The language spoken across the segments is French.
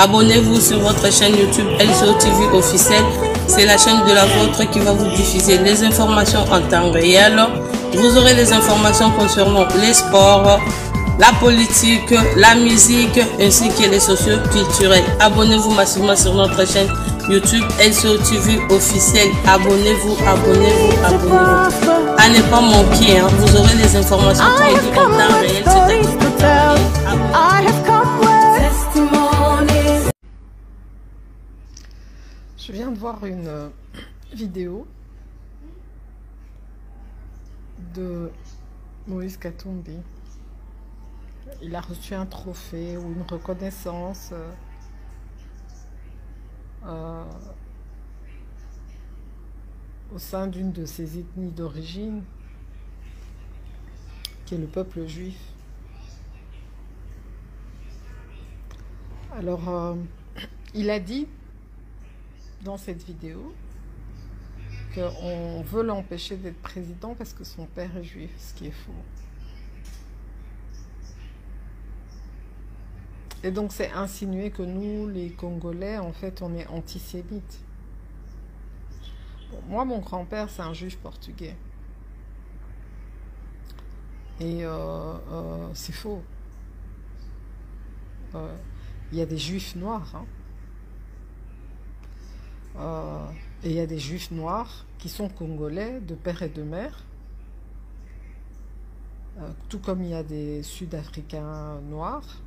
Abonnez-vous sur votre chaîne YouTube LCO TV officielle. C'est la chaîne de la vôtre qui va vous diffuser les informations en temps réel. Vous aurez les informations concernant les sports, la politique, la musique ainsi que les socio-culturels. Abonnez-vous massivement sur notre chaîne YouTube LCO TV officielle. Abonnez-vous, abonnez-vous, abonnez-vous. À ne pas manquer, hein. Vous aurez les informations en temps réel. Je viens de voir une vidéo de Moïse Katumbi. Il a reçu un trophée ou une reconnaissance au sein d'une de ses ethnies d'origine, qui est le peuple juif. Alors, il a dit dans cette vidéo qu'on veut l'empêcher d'être président parce que son père est juif, ce qui est faux. Et donc c'est insinué que nous, les Congolais, en fait, on est antisémites. Bon, moi, mon grand-père, c'est un juif portugais. Et c'est faux. Il y a des juifs noirs, hein. Et il y a des juifs noirs qui sont congolais de père et de mère, tout comme il y a des sud-africains noirs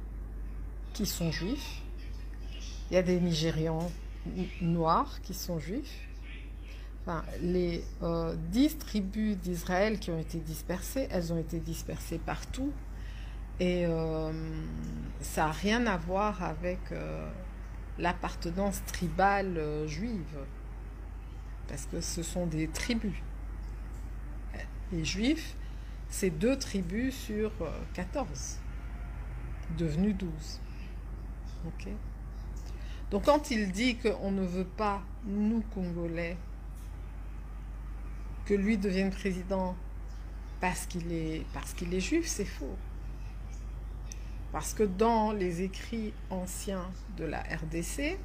qui sont juifs, il y a des Nigérians noirs qui sont juifs. Enfin, les 10 tribus d'Israël qui ont été dispersées, elles ont été dispersées partout, et ça n'a rien à voir avec l'appartenance tribale juive, parce que ce sont des tribus. Les juifs, c'est 2 tribus sur 14, devenues 12. Ok. Donc quand il dit qu'on ne veut pas, nous Congolais, que lui devienne président parce qu'il est juif, c'est faux. Parce que dans les écrits anciens de la RDC,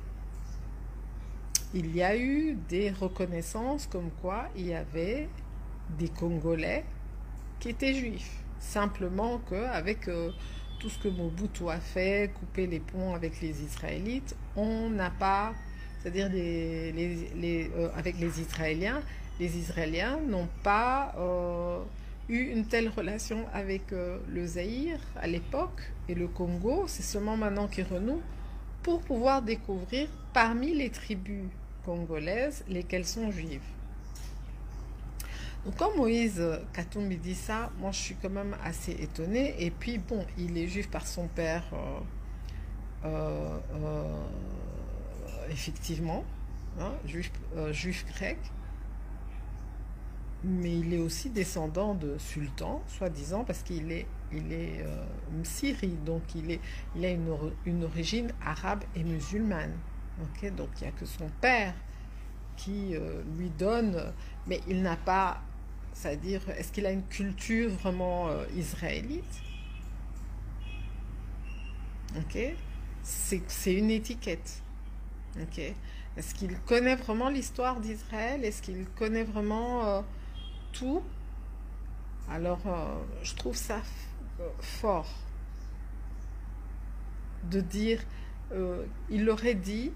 il y a eu des reconnaissances comme quoi il y avait des Congolais qui étaient juifs. Simplement qu'avec tout ce que Mobutu a fait, couper les ponts avec les Israélites, on n'a pas, c'est-à-dire avec les Israéliens n'ont pas eu une telle relation avec le Zaïre à l'époque, et le Congo, c'est seulement maintenant qu'ils renouent pour pouvoir découvrir parmi les tribus congolaises lesquelles sont juives. Donc quand Moïse Katumbi dit ça, moi je suis quand même assez étonnée. Et puis bon, il est juif par son père, effectivement, hein, juif grec, mais il est aussi descendant de sultan, soi-disant, parce qu'il est Msiri, donc il a une origine arabe et musulmane. Okay, donc il n'y a que son père qui lui donne, mais il n'a pas, c'est-à-dire, est-ce qu'il a une culture vraiment israélite? Ok, c'est une étiquette. Ok, est-ce qu'il connaît vraiment l'histoire d'Israël? Est-ce qu'il connaît vraiment tout? Alors, je trouve ça fort de dire, il aurait dit,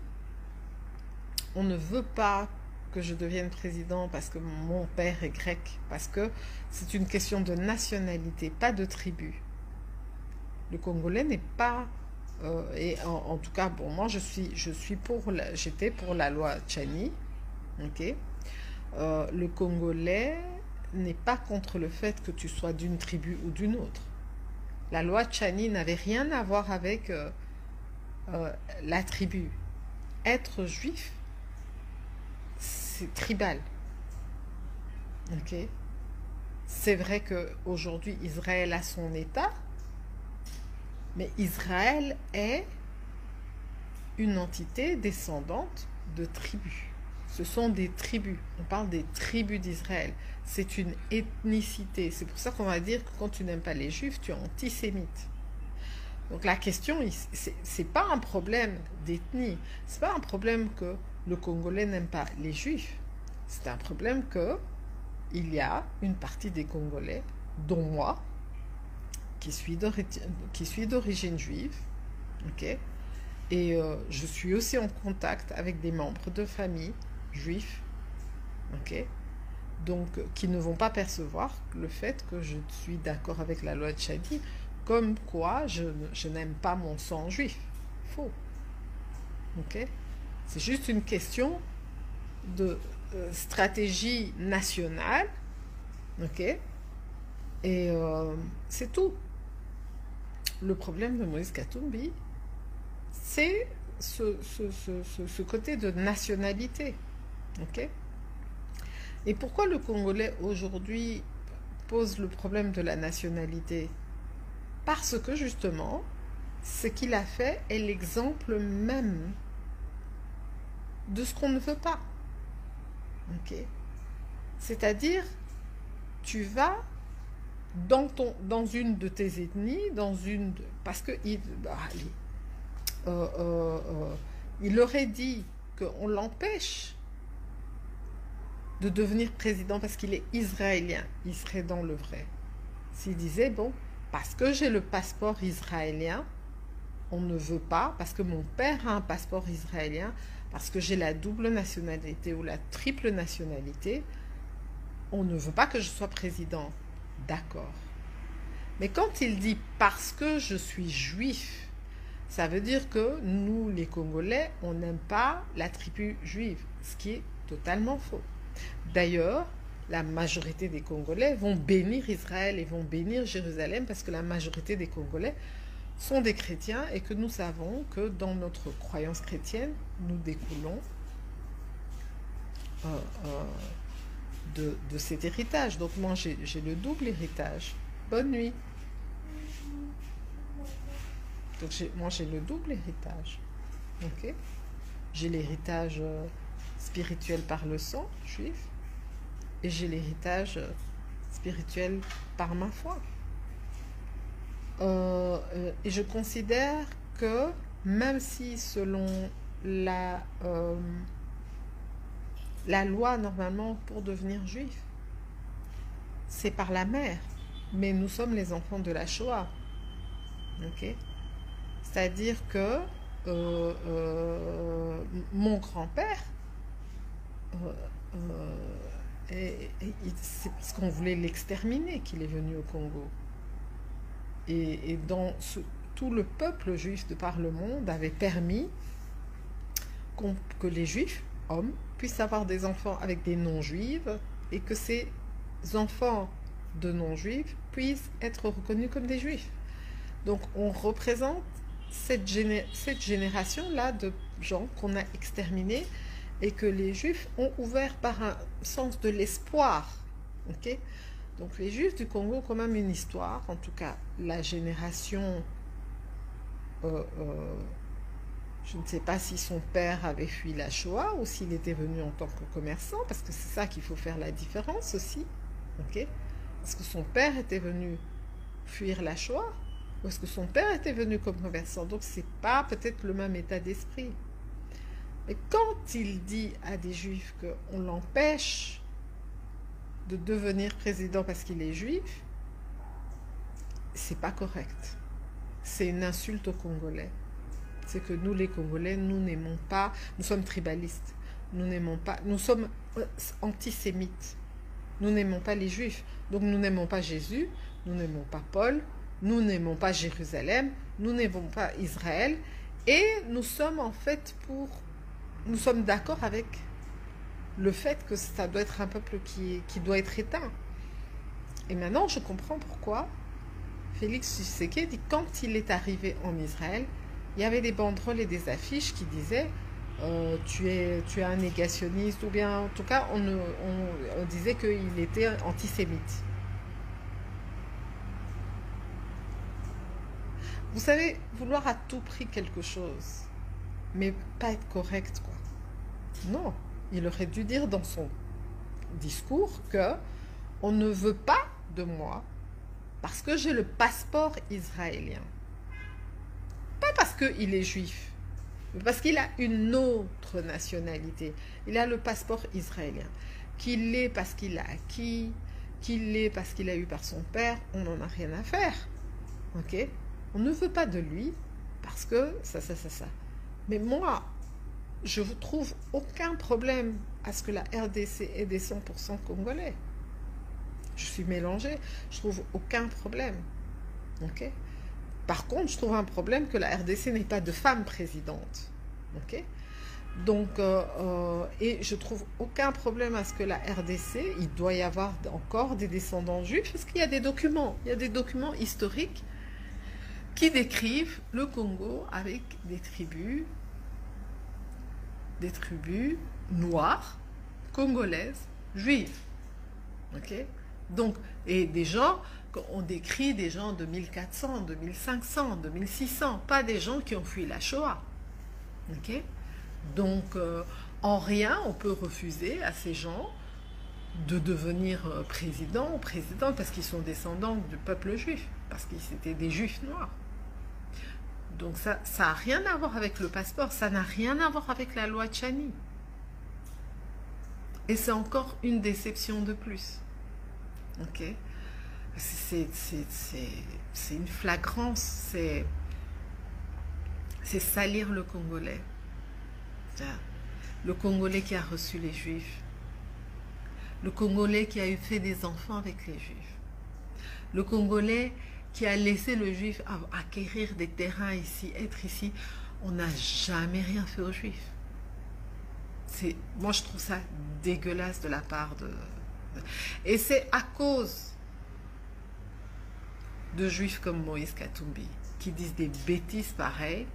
on ne veut pas que je devienne président parce que mon père est grec, parce que c'est une question de nationalité, pas de tribu. Le Congolais n'est pas, et en tout cas, bon, moi j'étais pour la loi Tchani, ok. Le Congolais n'est pas contre le fait que tu sois d'une tribu ou d'une autre. La loi Tchani n'avait rien à voir avec la tribu. Être juif, c'est tribal. Ok. C'est vrai qu'aujourd'hui, Israël a son État, mais Israël est une entité descendante de tribus. Ce sont des tribus. On parle des tribus d'Israël. C'est une ethnicité. C'est pour ça qu'on va dire que quand tu n'aimes pas les juifs, tu es antisémite. Donc la question, c'est pas un problème d'ethnie, c'est pas un problème que le Congolais n'aime pas les Juifs, c'est un problème que il y a une partie des Congolais, dont moi, qui suis d'origine juive, ok, et je suis aussi en contact avec des membres de famille juifs, ok, donc qui ne vont pas percevoir le fait que je suis d'accord avec la loi de Chadi, comme quoi je n'aime pas mon sang juif. Faux. Ok. C'est juste une question de stratégie nationale, ok, et c'est tout. Le problème de Moïse Katumbi, c'est ce côté de nationalité, ok. Et pourquoi le Congolais aujourd'hui pose le problème de la nationalité? Parce que justement, ce qu'il a fait est l'exemple même de ce qu'on ne veut pas. Ok. C'est-à-dire, tu vas dans une de tes ethnies, parce que il aurait dit qu'on l'empêche de devenir président parce qu'il est israélien, il serait dans le vrai. S'il disait, bon, parce que j'ai le passeport israélien, on ne veut pas, parce que mon père a un passeport israélien, parce que j'ai la double nationalité ou la triple nationalité, on ne veut pas que je sois président. D'accord. Mais quand il dit parce que je suis juif, ça veut dire que nous, les Congolais, on n'aime pas la tribu juive, ce qui est totalement faux. D'ailleurs, la majorité des Congolais vont bénir Israël et vont bénir Jérusalem parce que la majorité des Congolais sont des chrétiens et que nous savons que dans notre croyance chrétienne, nous découlons de cet héritage. Donc moi, j'ai le double héritage. Bonne nuit. Donc moi, j'ai le double héritage. Ok. J'ai l'héritage spirituel par le sang juif et j'ai l'héritage spirituel par ma foi. Et je considère que même si selon la loi normalement pour devenir juif, c'est par la mère, mais nous sommes les enfants de la Shoah. Ok. C'est-à-dire que mon grand-père, c'est parce qu'on voulait l'exterminer qu'il est venu au Congo. Et dans tout le peuple juif de par le monde avait permis que les juifs, hommes, puissent avoir des enfants avec des non-juifs et que ces enfants de non-juifs puissent être reconnus comme des juifs. Donc on représente cette génération-là de gens qu'on a exterminés et que les juifs ont ouvert par un sens de l'espoir. Ok. Donc les Juifs du Congo ont quand même une histoire, en tout cas la génération, je ne sais pas si son père avait fui la Shoah ou s'il était venu en tant que commerçant, parce que c'est ça qu'il faut faire la différence aussi, ok? Est-ce que son père était venu fuir la Shoah ou est-ce que son père était venu comme commerçant? Donc c'est pas peut-être le même état d'esprit. Mais quand il dit à des Juifs qu'on l'empêche de devenir président parce qu'il est juif, c'est pas correct. C'est une insulte aux Congolais. C'est que nous, les Congolais, nous n'aimons pas, nous sommes tribalistes, nous n'aimons pas, nous sommes antisémites, nous n'aimons pas les Juifs, donc nous n'aimons pas Jésus, nous n'aimons pas Paul, nous n'aimons pas Jérusalem, nous n'aimons pas Israël, et nous sommes en fait nous sommes d'accord avec le fait que ça doit être un peuple qui doit être éteint. Et maintenant, je comprends pourquoi Félix Tshisekedi, quand il est arrivé en Israël, il y avait des banderoles et des affiches qui disaient tu es un négationniste, ou bien en tout cas, on disait qu'il était antisémite. Vous savez, vouloir à tout prix quelque chose, mais pas être correct, quoi. Non. Il aurait dû dire dans son discours que on ne veut pas de moi parce que j'ai le passeport israélien. qu'il est juif, mais parce qu'il a une autre nationalité. Il a le passeport israélien. Qu'il l'ait parce qu'il l'a acquis, qu'il l'ait parce qu'il a eu par son père, on n'en a rien à faire. Ok? On ne veut pas de lui parce que ça. Mais moi, je ne trouve aucun problème à ce que la RDC ait des 100% congolais. Je suis mélangée, je trouve aucun problème. Ok? Par contre, je trouve un problème que la RDC n'ait pas de femme présidente. Ok? Donc, et je trouve aucun problème à ce que la RDC, il doit y avoir encore des descendants juifs, parce qu'il y a des documents, historiques qui décrivent le Congo avec des tribus noires, congolaises, juives. Ok? Donc, et des gens, on décrit des gens de 1400, 2500, 2600, pas des gens qui ont fui la Shoah. Ok? Donc, en rien, on peut refuser à ces gens de devenir président ou présidente parce qu'ils sont descendants du peuple juif, parce qu'ils étaient des juifs noirs. Donc, ça n'a rien à voir avec le passeport, ça n'a rien à voir avec la loi Tchani. Et c'est encore une déception de plus. Ok? C'est une flagrance, c'est salir le Congolais. Le Congolais qui a reçu les Juifs, le Congolais qui a fait des enfants avec les Juifs, le Congolais qui a laissé le Juif acquérir des terrains ici, être ici. On n'a jamais rien fait aux Juifs. Moi, je trouve ça dégueulasse de la part de... Et c'est à cause de Juifs comme Moïse Katumbi qui disent des bêtises pareilles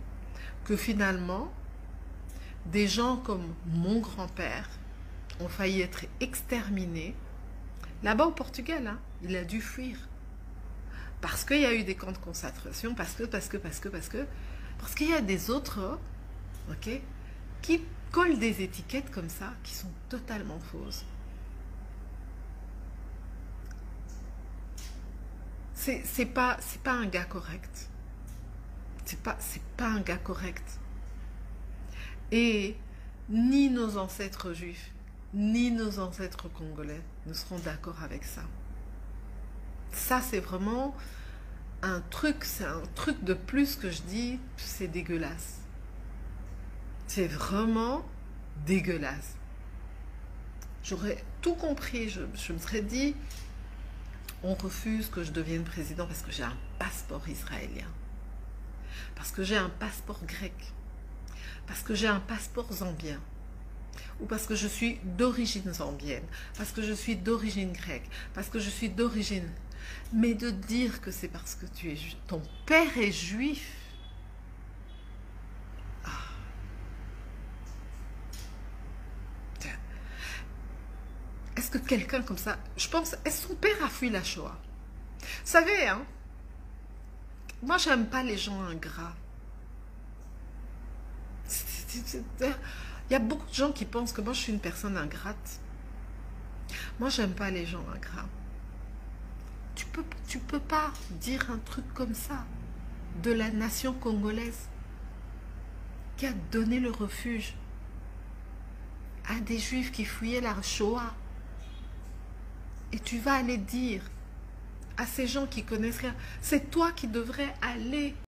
que finalement... Des gens comme mon grand-père ont failli être exterminés. Là-bas au Portugal, hein, il a dû fuir. Parce qu'il y a eu des camps de concentration, parce qu'il y a des autres, ok, qui collent des étiquettes comme ça, qui sont totalement fausses. C'est pas un gars correct. C'est pas un gars correct. Et ni nos ancêtres juifs, ni nos ancêtres congolais ne seront d'accord avec ça. Ça, c'est vraiment un truc de plus que je dis, c'est dégueulasse. C'est vraiment dégueulasse. J'aurais tout compris, je me serais dit, on refuse que je devienne président parce que j'ai un passeport israélien, parce que j'ai un passeport grec, parce que j'ai un passeport zambien, ou parce que je suis d'origine zambienne, parce que je suis d'origine grecque, parce que je suis d'origine... Mais de dire que c'est parce que ton père est juif... Est-ce que quelqu'un comme ça... Je pense, est-ce que son père a fui la Shoah? Vous savez, hein, moi, j'aime pas les gens ingrats. Il y a beaucoup de gens qui pensent que moi je suis une personne ingrate. Moi j'aime pas les gens ingrats. Tu peux pas dire un truc comme ça de la nation congolaise qui a donné le refuge à des juifs qui fuyaient la Shoah. Et tu vas aller dire à ces gens qui connaissent rien, c'est toi qui devrais aller